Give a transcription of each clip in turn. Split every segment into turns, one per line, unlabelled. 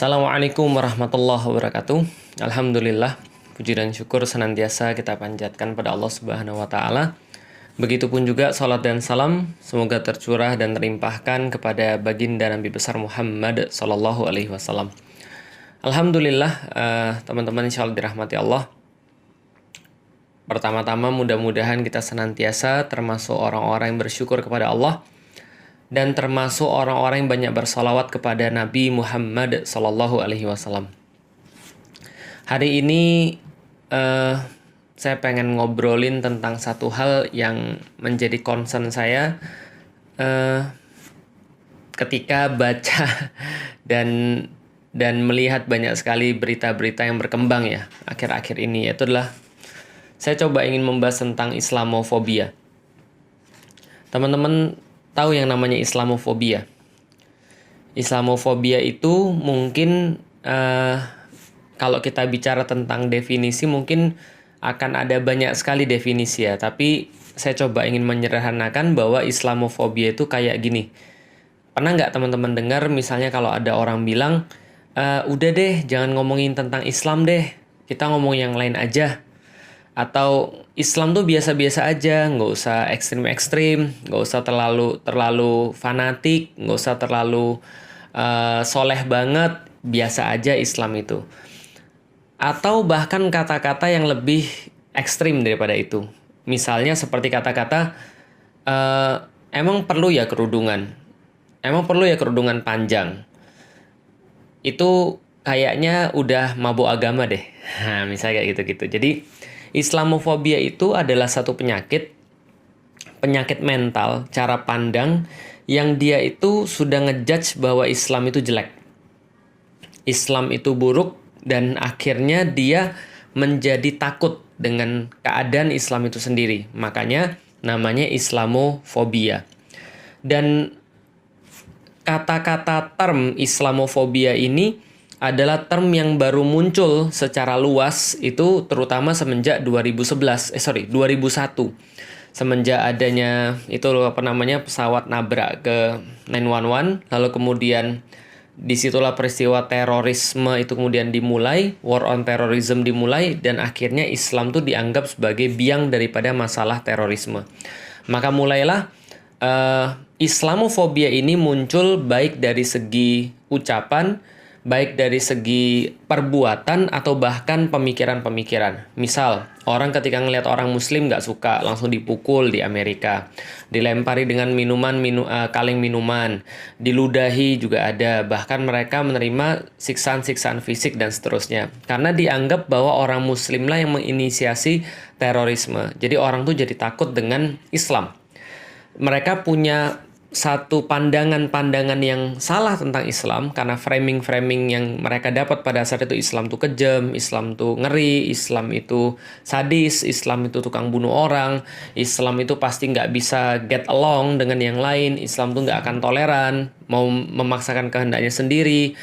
Assalamualaikum warahmatullahi wabarakatuh. Alhamdulillah, puji dan syukur senantiasa kita panjatkan pada Allah Subhanahu wa taala. Begitupun juga salat dan salam semoga tercurah dan terlimpahkan kepada baginda Nabi besar Muhammad sallallahu alaihi wasallam. Alhamdulillah, teman-teman insyaallah dirahmati Allah. Pertama-tama mudah-mudahan kita senantiasa termasuk orang-orang yang bersyukur kepada Allah dan termasuk orang-orang yang banyak bersalawat kepada Nabi Muhammad sallallahu alaihi wasallam. Hari ini saya pengen ngobrolin tentang satu hal yang menjadi concern saya ketika baca dan melihat banyak sekali berita-berita yang berkembang ya akhir-akhir ini, yaitu adalah saya coba ingin membahas tentang Islamofobia. Teman-teman tahu yang namanya Islamofobia? Islamofobia itu mungkin kalau kita bicara tentang definisi mungkin akan ada banyak sekali definisi ya. Tapi saya coba ingin menyederhanakan bahwa Islamofobia itu kayak gini. Pernah nggak teman-teman dengar misalnya kalau ada orang bilang, udah deh jangan ngomongin tentang Islam deh, kita ngomong yang lain aja. Atau Islam tuh biasa-biasa aja, nggak usah ekstrim-ekstrim, nggak usah terlalu fanatik, nggak usah terlalu soleh banget, biasa aja Islam itu. Atau bahkan kata-kata yang lebih ekstrim daripada itu. Misalnya seperti kata-kata, emang perlu ya kerudungan? Emang perlu ya kerudungan panjang? Itu kayaknya udah mabuk agama deh. Nah, misalnya kayak gitu-gitu. Jadi Islamofobia itu adalah satu penyakit mental, cara pandang yang dia itu sudah ngejudge bahwa Islam itu jelek. Islam itu buruk dan akhirnya dia menjadi takut dengan keadaan Islam itu sendiri. Makanya namanya Islamofobia. Dan kata-kata term Islamofobia ini adalah term yang baru muncul secara luas itu terutama semenjak 2001. Semenjak adanya pesawat nabrak ke 911, lalu kemudian disitulah peristiwa terorisme itu kemudian dimulai, war on terrorism dimulai, dan akhirnya Islam tuh dianggap sebagai biang daripada masalah terorisme. Maka mulailah Islamofobia ini muncul baik dari segi ucapan, baik dari segi perbuatan atau bahkan pemikiran-pemikiran. Misal, orang ketika ngelihat orang muslim nggak suka, langsung dipukul di Amerika. Dilempari dengan kaleng minuman. Diludahi juga ada. Bahkan mereka menerima siksaan-siksaan fisik dan seterusnya. Karena dianggap bahwa orang muslim lah yang menginisiasi terorisme. Jadi orang tuh jadi takut dengan Islam. Mereka punya satu pandangan-pandangan yang salah tentang Islam karena framing-framing yang mereka dapat pada saat itu Islam itu kejam, Islam itu ngeri, Islam itu sadis, Islam itu tukang bunuh orang, Islam itu pasti nggak bisa get along dengan yang lain, Islam itu nggak akan toleran, mau memaksakan kehendaknya sendiri,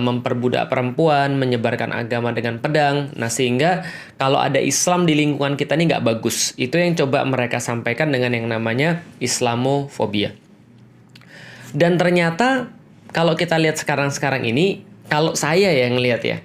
memperbudak perempuan, menyebarkan agama dengan pedang. Nah sehingga kalau ada Islam di lingkungan kita ini nggak bagus. Itu yang coba mereka sampaikan dengan yang namanya Islamofobia. Dan ternyata kalau kita lihat sekarang ini, kalau saya yang lihat ya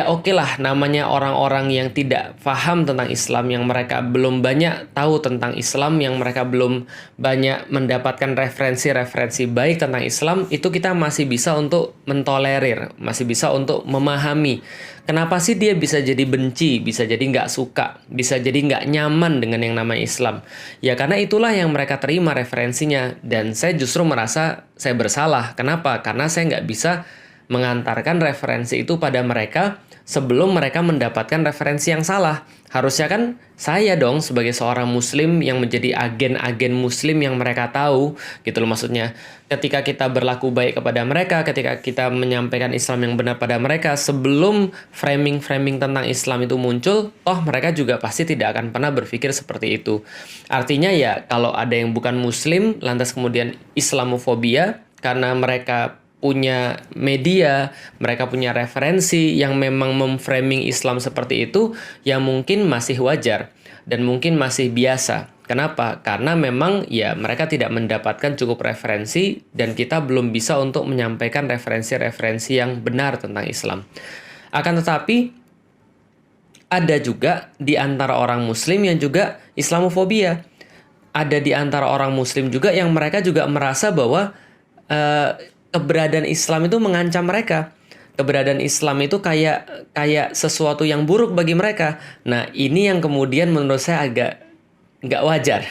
oke lah, namanya orang-orang yang tidak paham tentang Islam, yang mereka belum banyak tahu tentang Islam, yang mereka belum banyak mendapatkan referensi-referensi baik tentang Islam, itu kita masih bisa untuk mentolerir, masih bisa untuk memahami. Kenapa sih dia bisa jadi benci, bisa jadi nggak suka, bisa jadi nggak nyaman dengan yang namanya Islam? Ya karena itulah yang mereka terima referensinya, dan saya justru merasa saya bersalah. Kenapa? Karena saya nggak bisa mengantarkan referensi itu pada mereka sebelum mereka mendapatkan referensi yang salah. Harusnya kan saya dong sebagai seorang muslim yang menjadi agen-agen muslim yang mereka tahu gitu loh, maksudnya ketika kita berlaku baik kepada mereka, ketika kita menyampaikan Islam yang benar pada mereka sebelum framing-framing tentang Islam itu muncul, toh mereka juga pasti tidak akan pernah berpikir seperti itu. Artinya ya kalau ada yang bukan muslim lantas kemudian Islamofobia karena mereka punya media, mereka punya referensi yang memang memframing Islam seperti itu, ya mungkin masih wajar. dan mungkin masih biasa. Kenapa? Karena memang ya mereka tidak mendapatkan cukup referensi dan kita belum bisa untuk menyampaikan referensi-referensi yang benar tentang Islam. Akan tetapi ada juga di antara orang muslim yang juga Islamofobia. Ada di antara orang muslim juga yang mereka juga merasa bahwa keberadaan Islam itu mengancam mereka. Keberadaan Islam itu kayak sesuatu yang buruk bagi mereka. Nah, ini yang kemudian menurut saya agak nggak wajar.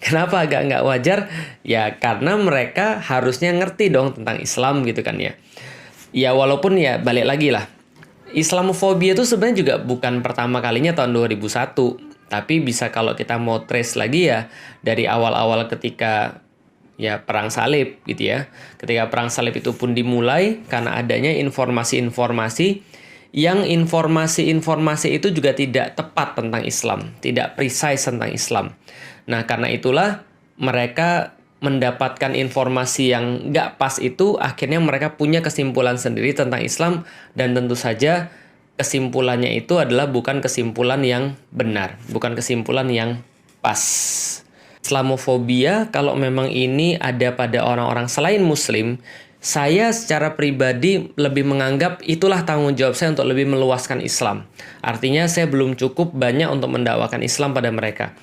Kenapa agak nggak wajar? Ya karena mereka harusnya ngerti dong tentang Islam gitu kan ya. Ya walaupun ya balik lagi lah. Islamofobia itu sebenarnya juga bukan pertama kalinya tahun 2001. Tapi bisa kalau kita mau trace lagi ya dari awal-awal ketika ya perang salib gitu ya. Ketika perang salib itu pun dimulai karena adanya informasi-informasi yang informasi-informasi itu juga tidak tepat tentang Islam, tidak precise tentang Islam. Nah, karena itulah mereka mendapatkan informasi yang nggak pas itu, akhirnya mereka punya kesimpulan sendiri tentang Islam, dan tentu saja kesimpulannya itu adalah bukan kesimpulan yang benar, bukan kesimpulan yang pas. Islamofobia, kalau memang ini ada pada orang-orang selain Muslim, saya secara pribadi lebih menganggap itulah tanggung jawab saya untuk lebih meluaskan Islam. Artinya saya belum cukup banyak untuk mendakwakan Islam pada mereka.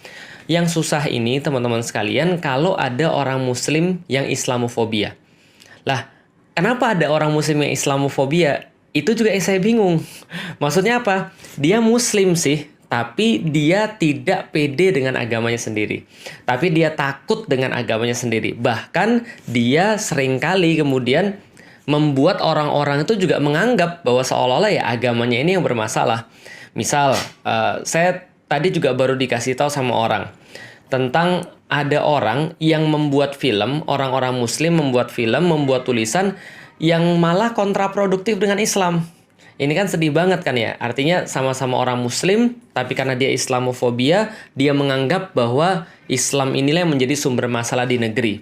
Yang susah ini teman-teman sekalian kalau ada orang Muslim yang Islamofobia. Lah, kenapa ada orang Muslim yang Islamofobia? Itu juga yang saya bingung. Maksudnya apa? Dia Muslim sih, tapi dia tidak pede dengan agamanya sendiri. Tapi dia takut dengan agamanya sendiri. Bahkan dia seringkali kemudian membuat orang-orang itu juga menganggap bahwa seolah-olah ya agamanya ini yang bermasalah. Misal, saya tadi juga baru dikasih tahu sama orang tentang ada orang yang membuat film, orang-orang Muslim membuat film, membuat tulisan yang malah kontraproduktif dengan Islam. Ini kan sedih banget kan ya. Artinya sama-sama orang Muslim, tapi karena dia Islamofobia, dia menganggap bahwa Islam inilah yang menjadi sumber masalah di negeri.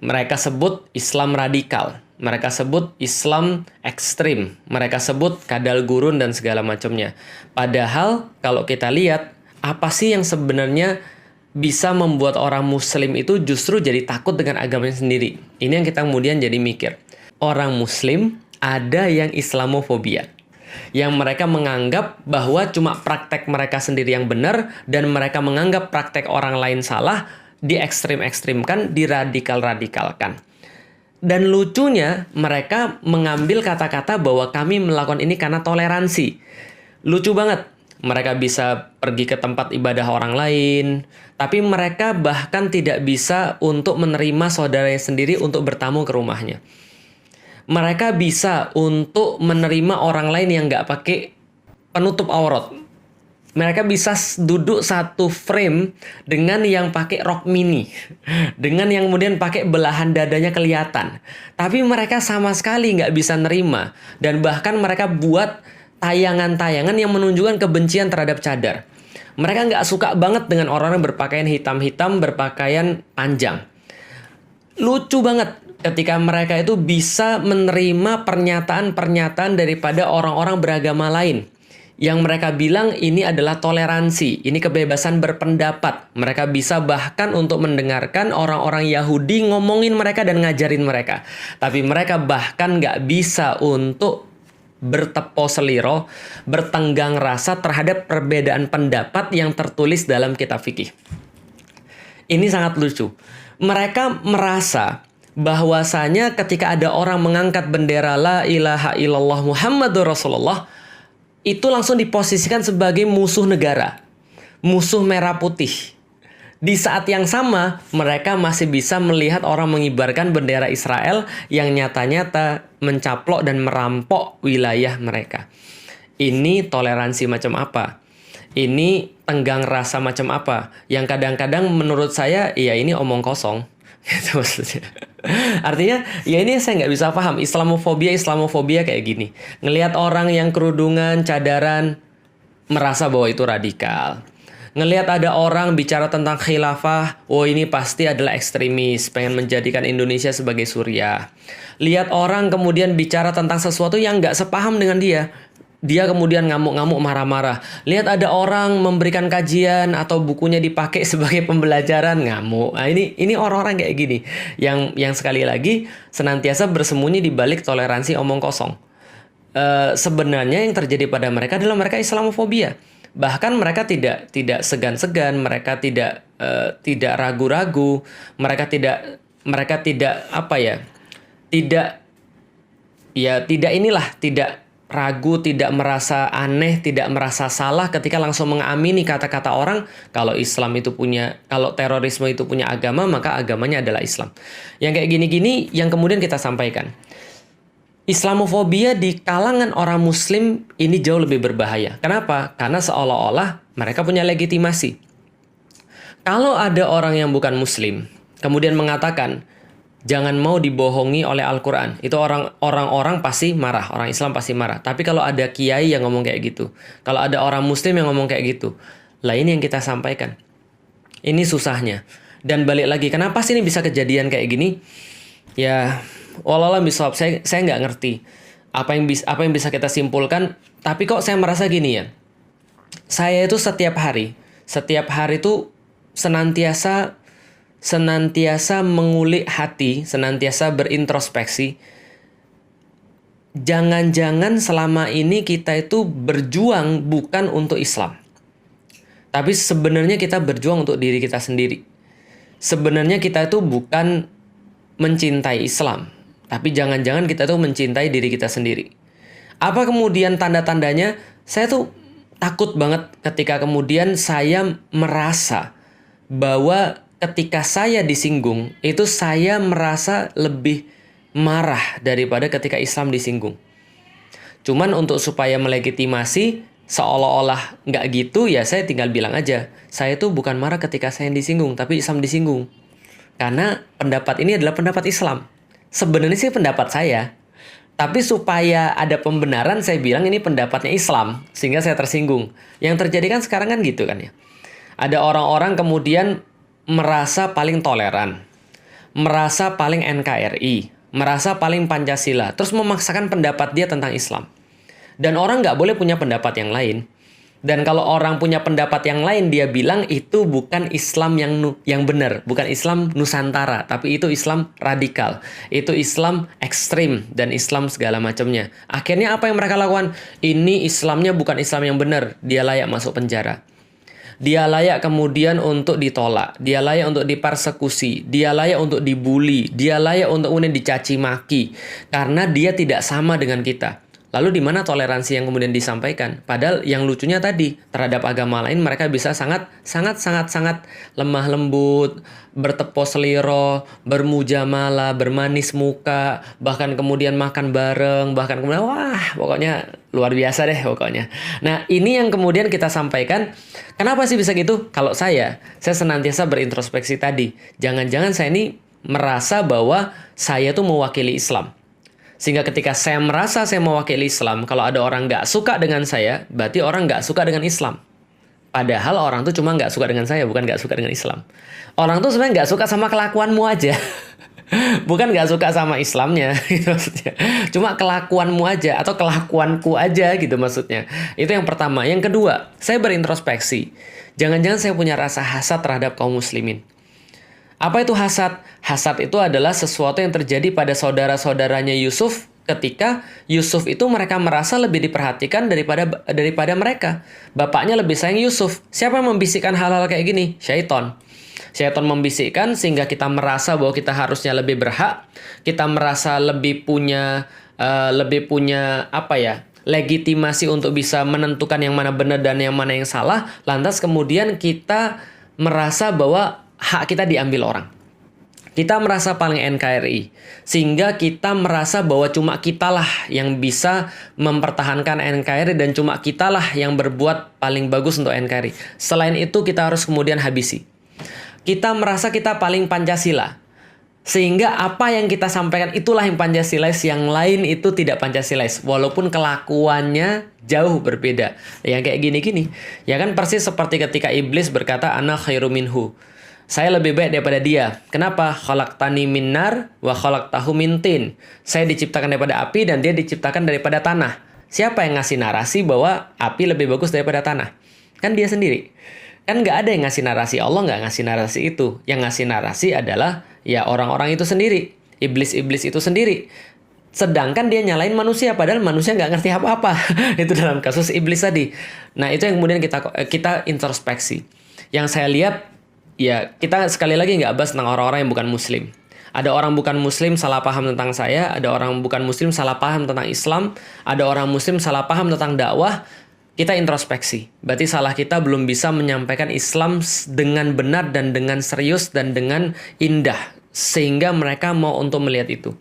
Mereka sebut Islam radikal, mereka sebut Islam ekstrim, mereka sebut kadal gurun dan segala macamnya. Padahal kalau kita lihat, apa sih yang sebenarnya bisa membuat orang Muslim itu justru jadi takut dengan agamanya sendiri? Ini yang kita kemudian jadi mikir. Orang Muslim ada yang Islamofobia, yang mereka menganggap bahwa cuma praktek mereka sendiri yang benar, dan mereka menganggap praktek orang lain salah, diekstrim-ekstrimkan, diradikal-radikalkan. Dan lucunya, mereka mengambil kata-kata bahwa kami melakukan ini karena toleransi. Lucu banget. Mereka bisa pergi ke tempat ibadah orang lain, tapi mereka bahkan tidak bisa untuk menerima saudaranya sendiri untuk bertamu ke rumahnya. Mereka bisa untuk menerima orang lain yang nggak pakai penutup aurat. Mereka bisa duduk satu frame dengan yang pakai rok mini, dengan yang kemudian pakai belahan dadanya kelihatan. Tapi mereka sama sekali nggak bisa nerima, dan bahkan mereka buat tayangan-tayangan yang menunjukkan kebencian terhadap cadar. Mereka nggak suka banget dengan orang yang berpakaian hitam-hitam, berpakaian panjang. Lucu banget ketika mereka itu bisa menerima pernyataan-pernyataan daripada orang-orang beragama lain. Yang mereka bilang ini adalah toleransi, ini kebebasan berpendapat. Mereka bisa bahkan untuk mendengarkan orang-orang Yahudi ngomongin mereka dan ngajarin mereka. Tapi mereka bahkan nggak bisa untuk bertepo seliro, bertenggang rasa terhadap perbedaan pendapat yang tertulis dalam kitab fikih. Ini sangat lucu. Mereka merasa bahwasanya ketika ada orang mengangkat bendera la ilaha illallah Muhammadur Rasulullah, itu langsung diposisikan sebagai musuh negara, musuh merah putih. Di saat yang sama, mereka masih bisa melihat orang mengibarkan bendera Israel yang nyata-nyata mencaplok dan merampok wilayah mereka. Ini toleransi macam apa? Ini tenggang rasa macam apa? Yang kadang-kadang menurut saya, ya ini omong kosong. Gitu maksudnya. Artinya, ya ini saya nggak bisa paham. Islamofobia kayak gini. Ngelihat orang yang kerudungan, cadaran, merasa bahwa itu radikal. Ngelihat ada orang bicara tentang khilafah, oh ini pasti adalah ekstremis, pengen menjadikan Indonesia sebagai Suriah. Lihat orang kemudian bicara tentang sesuatu yang nggak sepaham dengan dia, dia kemudian ngamuk-ngamuk marah-marah. Lihat ada orang memberikan kajian atau bukunya dipakai sebagai pembelajaran, ngamuk. Nah, ini orang-orang kayak gini yang sekali lagi senantiasa bersembunyi di balik toleransi omong kosong. Sebenarnya yang terjadi pada mereka adalah mereka Islamofobia. Bahkan mereka tidak segan-segan, mereka tidak ragu-ragu, mereka tidak apa ya? Tidak ragu, tidak merasa aneh, tidak merasa salah ketika langsung mengamini kata-kata orang kalau kalau terorisme itu punya agama, maka agamanya adalah Islam. Yang kayak gini-gini yang kemudian kita sampaikan. Islamofobia di kalangan orang muslim ini jauh lebih berbahaya. Kenapa? Karena seolah-olah mereka punya legitimasi. Kalau ada orang yang bukan muslim kemudian mengatakan jangan mau dibohongi oleh Al-Quran, itu orang-orang pasti marah, orang Islam pasti marah. Tapi kalau ada kiai yang ngomong kayak gitu, kalau ada orang muslim yang ngomong kayak gitu, lah ini yang kita sampaikan. Ini susahnya. Dan balik lagi, kenapa sih ini bisa kejadian kayak gini? Ya, wallahualam bishawab, saya nggak ngerti apa yang bisa kita simpulkan. Tapi kok saya merasa gini ya, saya itu setiap hari itu senantiasa mengulik hati, senantiasa berintrospeksi. Jangan-jangan selama ini kita itu berjuang bukan untuk Islam. Tapi sebenarnya kita berjuang untuk diri kita sendiri. Sebenarnya kita itu bukan mencintai Islam, tapi jangan-jangan kita tuh mencintai diri kita sendiri. Apa kemudian tanda-tandanya? Saya tuh takut banget ketika kemudian saya merasa bahwa ketika saya disinggung, itu saya merasa lebih marah daripada ketika Islam disinggung. Cuman untuk supaya melegitimasi, seolah-olah nggak gitu, ya saya tinggal bilang aja, saya tuh bukan marah ketika saya disinggung, tapi Islam disinggung. Karena pendapat ini adalah pendapat Islam. Sebenarnya sih pendapat saya. Tapi supaya ada pembenaran, saya bilang ini pendapatnya Islam, sehingga saya tersinggung. Yang terjadi kan sekarang kan gitu kan ya. Ada orang-orang kemudian merasa paling toleran, merasa paling NKRI, merasa paling Pancasila, terus memaksakan pendapat dia tentang Islam. Dan orang nggak boleh punya pendapat yang lain. Dan kalau orang punya pendapat yang lain, dia bilang itu bukan Islam yang benar, bukan Islam Nusantara, tapi itu Islam radikal, itu Islam ekstrim, dan Islam segala macamnya. Akhirnya apa yang mereka lakukan? Ini Islamnya bukan Islam yang benar, dia layak masuk penjara. Dia layak kemudian untuk ditolak, dia layak untuk dipersekusi, dia layak untuk dibully, dia layak untuk kemudian dicaci maki karena dia tidak sama dengan kita. Lalu di mana toleransi yang kemudian disampaikan? Padahal yang lucunya tadi, terhadap agama lain mereka bisa sangat lemah lembut, bertepos seliro, bermujamalah, bermanis muka, bahkan kemudian makan bareng, bahkan kemudian wah, pokoknya luar biasa deh pokoknya. Nah, ini yang kemudian kita sampaikan. Kenapa sih bisa gitu? Kalau saya senantiasa berintrospeksi tadi. Jangan-jangan saya ini merasa bahwa saya tuh mewakili Islam. Sehingga ketika saya merasa saya mewakili Islam, kalau ada orang nggak suka dengan saya, berarti orang nggak suka dengan Islam. Padahal orang tuh cuma nggak suka dengan saya, bukan nggak suka dengan Islam. Orang tuh sebenarnya nggak suka sama kelakuanmu aja. Bukan nggak suka sama Islamnya, gitu maksudnya. Cuma kelakuanmu aja, atau kelakuanku aja gitu maksudnya. Itu yang pertama. Yang kedua, saya berintrospeksi. Jangan-jangan saya punya rasa hasad terhadap kaum muslimin. Apa itu hasad? Hasad itu adalah sesuatu yang terjadi pada saudara-saudaranya Yusuf ketika Yusuf itu mereka merasa lebih diperhatikan daripada mereka. Bapaknya lebih sayang Yusuf. Siapa yang membisikkan hal-hal kayak gini? Syaiton. Syaiton membisikkan sehingga kita merasa bahwa kita harusnya lebih berhak, kita merasa lebih punya legitimasi untuk bisa menentukan yang mana benar dan yang mana yang salah. Lantas kemudian kita merasa bahwa hak kita diambil orang. Kita merasa paling NKRI. Sehingga kita merasa bahwa cuma kitalah yang bisa mempertahankan NKRI dan cuma kitalah yang berbuat paling bagus untuk NKRI. Selain itu kita harus kemudian habisi. Kita merasa kita paling Pancasila. Sehingga apa yang kita sampaikan itulah yang Pancasilais, yang lain itu tidak Pancasilais. Walaupun kelakuannya jauh berbeda. Yang kayak gini-gini. Ya kan persis seperti ketika iblis berkata, ana khairu minhu. Saya lebih baik daripada dia. Kenapa? Khalaqtani min nar wa khalaqtahu min tin. Saya diciptakan daripada api dan dia diciptakan daripada tanah. Siapa yang ngasih narasi bahwa api lebih bagus daripada tanah? Kan dia sendiri. Kan nggak ada yang ngasih narasi. Allah nggak ngasih narasi itu. Yang ngasih narasi adalah ya orang-orang itu sendiri. Iblis-iblis itu sendiri. Sedangkan dia nyalain manusia, padahal manusia nggak ngerti apa-apa. Itu dalam kasus iblis tadi. Nah, itu yang kemudian kita introspeksi. Yang saya lihat, ya kita sekali lagi nggak bahas tentang orang-orang yang bukan muslim. Ada orang bukan muslim salah paham tentang saya, ada orang bukan muslim salah paham tentang Islam, ada orang muslim salah paham tentang dakwah. Kita introspeksi. Berarti salah kita belum bisa menyampaikan Islam dengan benar dan dengan serius dan dengan indah. Sehingga mereka mau untuk melihat itu.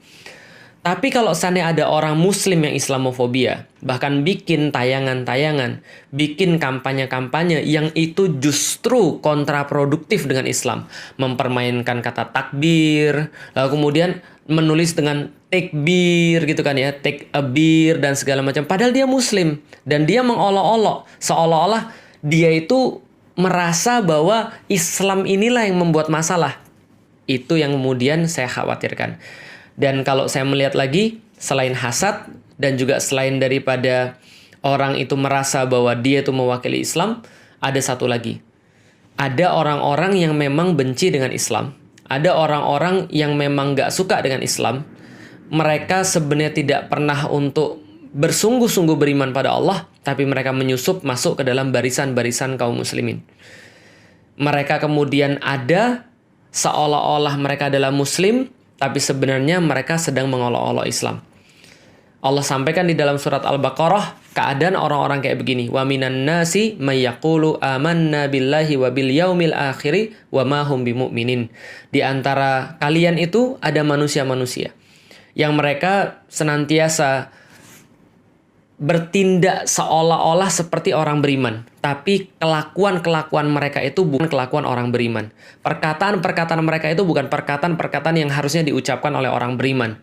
Tapi kalau seandainya ada orang muslim yang Islamofobia, bahkan bikin tayangan-tayangan, bikin kampanye-kampanye yang itu justru kontraproduktif dengan Islam. Mempermainkan kata takbir, lalu kemudian menulis dengan take beer gitu kan ya, take a beer dan segala macam. Padahal dia muslim dan dia mengolok-olok seolah-olah dia itu merasa bahwa Islam inilah yang membuat masalah. Itu yang kemudian saya khawatirkan. Dan kalau saya melihat lagi, selain hasad dan juga selain daripada orang itu merasa bahwa dia itu mewakili Islam, ada satu lagi. Ada orang-orang yang memang benci dengan Islam. Ada orang-orang yang memang gak suka dengan Islam. Mereka sebenarnya tidak pernah untuk bersungguh-sungguh beriman pada Allah, tapi mereka menyusup masuk ke dalam barisan-barisan kaum muslimin. Mereka kemudian ada seolah-olah mereka adalah muslim, tapi sebenarnya mereka sedang mengolok-olok Islam. Allah sampaikan di dalam surat Al-Baqarah, keadaan orang-orang kayak begini. Wa minan nasi may yaqulu amanna billahi wa bil yaumil akhiri wa ma hum bimumin. Di antara kalian itu ada manusia-manusia yang mereka senantiasa bertindak seolah-olah seperti orang beriman. Tapi kelakuan-kelakuan mereka itu bukan kelakuan orang beriman. Perkataan-perkataan mereka itu bukan perkataan-perkataan yang harusnya diucapkan oleh orang beriman.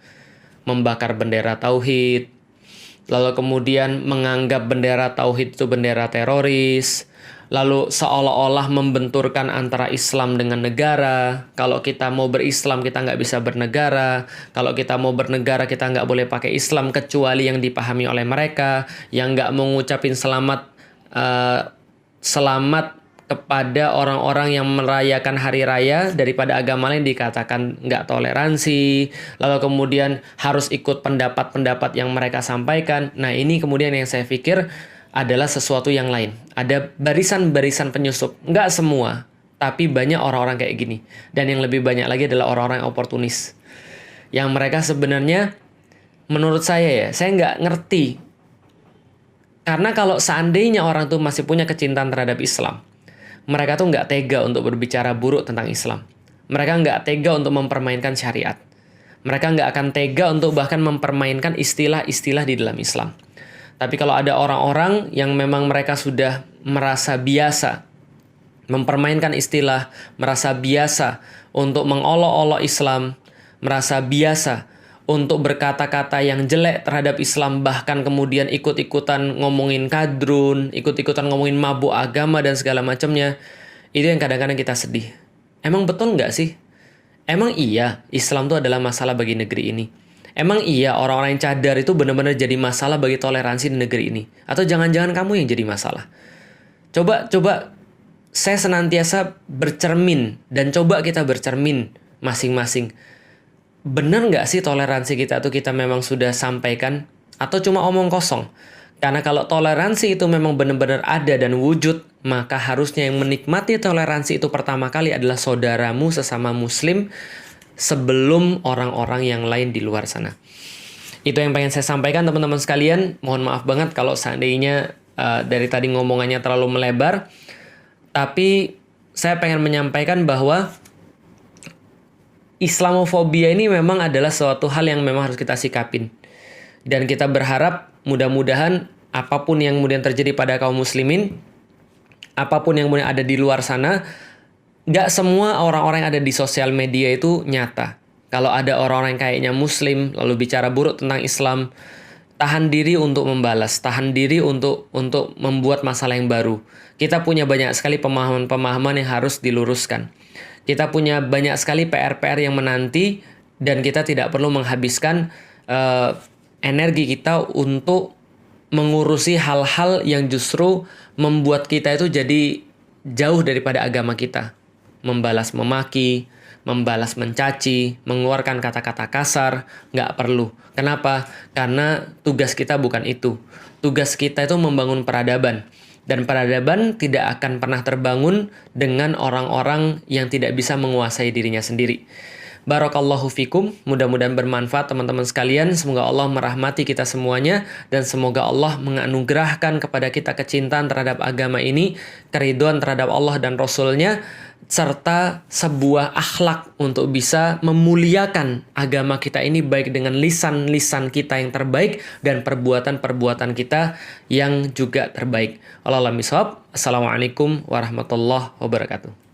Membakar bendera tauhid, lalu kemudian menganggap bendera tauhid itu bendera teroris, lalu seolah-olah membenturkan antara Islam dengan negara. Kalau kita mau berislam, kita nggak bisa bernegara. Kalau kita mau bernegara, kita nggak boleh pakai Islam kecuali yang dipahami oleh mereka, yang nggak mau ngucapin selamat kepada orang-orang yang merayakan hari raya daripada agama lain dikatakan nggak toleransi. Lalu kemudian harus ikut pendapat-pendapat yang mereka sampaikan. Nah, ini kemudian yang saya pikir adalah sesuatu yang lain. Ada barisan-barisan penyusup. Nggak semua, tapi banyak orang-orang kayak gini. Dan yang lebih banyak lagi adalah orang-orang yang oportunis. Yang mereka sebenarnya, menurut saya nggak ngerti. Karena kalau seandainya orang tuh masih punya kecintaan terhadap Islam, mereka tuh nggak tega untuk berbicara buruk tentang Islam. Mereka nggak tega untuk mempermainkan syariat. Mereka nggak akan tega untuk bahkan mempermainkan istilah-istilah di dalam Islam. Tapi kalau ada orang-orang yang memang mereka sudah merasa biasa mempermainkan istilah, merasa biasa untuk mengolok-olok Islam, merasa biasa untuk berkata-kata yang jelek terhadap Islam, bahkan kemudian ikut-ikutan ngomongin kadrun, ikut-ikutan ngomongin mabuk agama dan segala macamnya, itu yang kadang-kadang kita sedih. Emang betul nggak sih? Emang iya Islam itu adalah masalah bagi negeri ini? Emang iya orang-orang yang cadar itu benar-benar jadi masalah bagi toleransi di negeri ini? Atau jangan-jangan kamu yang jadi masalah? Coba saya senantiasa bercermin dan coba kita bercermin masing-masing. Benar nggak sih toleransi kita tuh kita memang sudah sampaikan? Atau cuma omong kosong? Karena kalau toleransi itu memang benar-benar ada dan wujud, maka harusnya yang menikmati toleransi itu pertama kali adalah saudaramu sesama muslim sebelum orang-orang yang lain di luar sana. Itu yang pengen saya sampaikan teman-teman sekalian. Mohon maaf banget kalau seandainya dari tadi ngomongannya terlalu melebar. Tapi saya pengen menyampaikan bahwa Islamofobia ini memang adalah suatu hal yang memang harus kita sikapin. Dan kita berharap mudah-mudahan apapun yang kemudian terjadi pada kaum muslimin, apapun yang kemudian ada di luar sana, gak semua orang-orang yang ada di sosial media itu nyata. Kalau ada orang-orang yang kayaknya muslim, lalu bicara buruk tentang Islam, tahan diri untuk membalas, tahan diri untuk membuat masalah yang baru. Kita punya banyak sekali pemahaman-pemahaman yang harus diluruskan. Kita punya banyak sekali PR-PR yang menanti, dan kita tidak perlu menghabiskan energi kita untuk mengurusi hal-hal yang justru membuat kita itu jadi jauh daripada agama kita. Membalas memaki, membalas mencaci, mengeluarkan kata-kata kasar, nggak perlu. Kenapa? Karena tugas kita bukan itu. Tugas kita itu membangun peradaban. Dan peradaban tidak akan pernah terbangun dengan orang-orang yang tidak bisa menguasai dirinya sendiri. Barakallahu fikum, mudah-mudahan bermanfaat teman-teman sekalian. Semoga Allah merahmati kita semuanya dan semoga Allah menganugerahkan kepada kita kecintaan terhadap agama ini, keridhaan terhadap Allah dan Rasul-Nya, serta sebuah akhlak untuk bisa memuliakan agama kita ini baik dengan lisan-lisan kita yang terbaik dan perbuatan-perbuatan kita yang juga terbaik. Assalamualaikum warahmatullahi wabarakatuh.